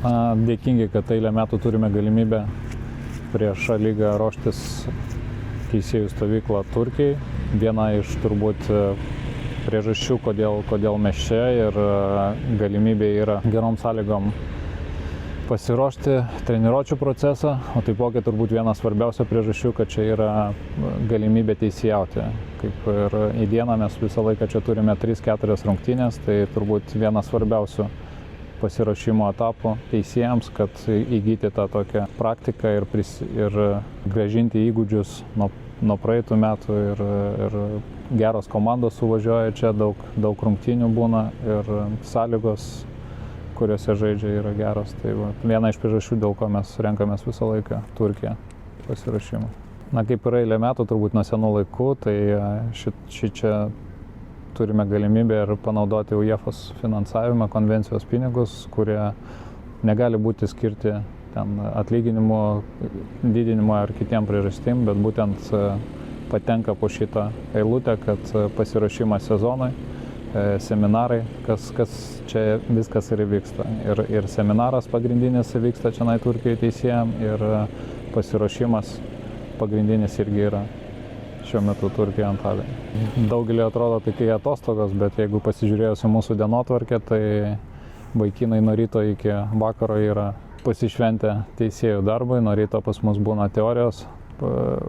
Dėkingi, kad eilę metų turime galimybę prieš lygą ruoštis teisėjų stovyklą Turkijai. Viena iš turbūt priežasčių, kodėl mes čia, ir galimybė yra gerom sąlygom pasiruošti treniruočių procesą, o taipogi turbūt viena svarbiausia priežasčių, kad čia yra galimybė teisėjauti. Kaip ir į dieną mes visą laiką čia turime 3-4 rungtynės, tai turbūt viena svarbiausių pasiruošimo etapų teisėjams, kad įgyti tą tokią praktiką ir grąžinti įgūdžius nuo praeitų metų, ir geros komandos suvažiuoja čia, daug rungtynių būna ir sąlygos, kuriuose žaidžia, yra geros. Tai viena iš priežasčių, dėl ko mes renkamės visą laiką Turkiją pasiruošimą. Kaip ir eilę metų, turbūt nuo senų laikų, tai čia turime galimybę ir panaudoti UEFOS finansavimą, konvencijos pinigus, kurie negali būti skirti ten atlyginimo didinimo ar kitiem priežastim, bet būtent patenka po šitą eilutę, kad pasiruošimas sezonui, seminarai, kas čia viskas ir vyksta. Ir seminaras pagrindinis vyksta čia Turkijoje teisėjam, ir pasiruošimas pagrindinis irgi yra šiuo metu Turkijoje Antalijoje. Daugelį atrodo tai kai atostogos, bet jeigu pasižiūrėjus į mūsų dienotvarkę, tai vaikinai nuo ryto iki vakaro yra pasišventę teisėjų darbui. Nuo ryto pas mus būna teorijos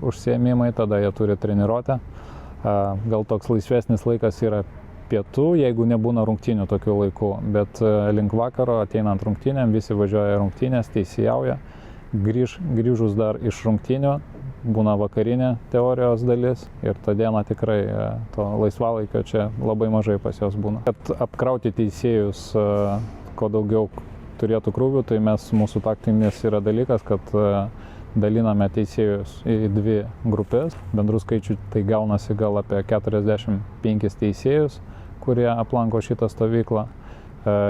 užsiėmimai, tada jie turi treniruotę. Gal toks laisvesnis laikas yra pietų, jeigu nebūna rungtynių tokių laikų, bet link vakaro ateinant rungtynėm visi važiuoja rungtynės, teisėjauja. Grįžus dar iš rungtynių būna vakarinė teorijos dalis, ir tą dieną tikrai to laisvalaikio čia labai mažai pas juos būna. Kad apkrauti teisėjus kuo daugiau turėtų krūvių, tai mūsų taktinis yra dalykas, kad daliname teisėjus į 2 grupės. Bendrų skaičių tai gaunasi gal apie 45 teisėjus, kurie aplanko šitą stovyklą.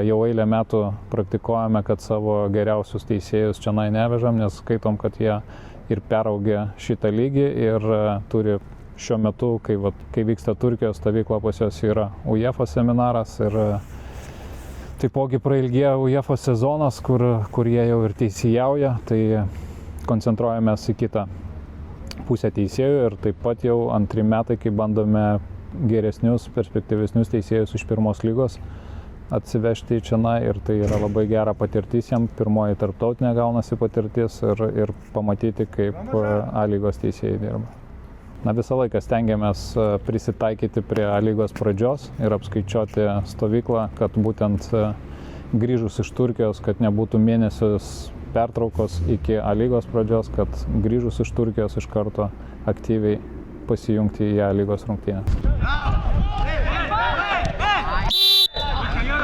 Jau eilę metų praktikuojame, kad savo geriausius teisėjus čia nevežam, nes skaitom, kad jie ir peraugę šitą lygį ir turi šiuo metu, kai vyksta Turkijos stovykla, pas juos yra UEFOS seminaras, ir taipogi prailgėja UEFOS sezonas, kur jie jau ir teisėjauja, tai koncentruojamės į kitą pusę teisėjų, ir taip pat jau 2 metai, kai bandome geresnius, perspektyvesnius teisėjus iš pirmos lygos atsivežti į čia, ir tai yra labai gera patirtis jam, pirmoji tarptautinė gaunasi patirtis, ir pamatyti, kaip A lygos teisėjai dirba. Visą laiką stengiamės prisitaikyti prie A lygos pradžios ir apskaičiuoti stovyklą, kad būtent grįžus iš Turkijos, kad nebūtų mėnesius pertraukos iki A lygos pradžios, kad grįžus iš Turkijos iš karto aktyviai pasijungti į A lygos rungtynes.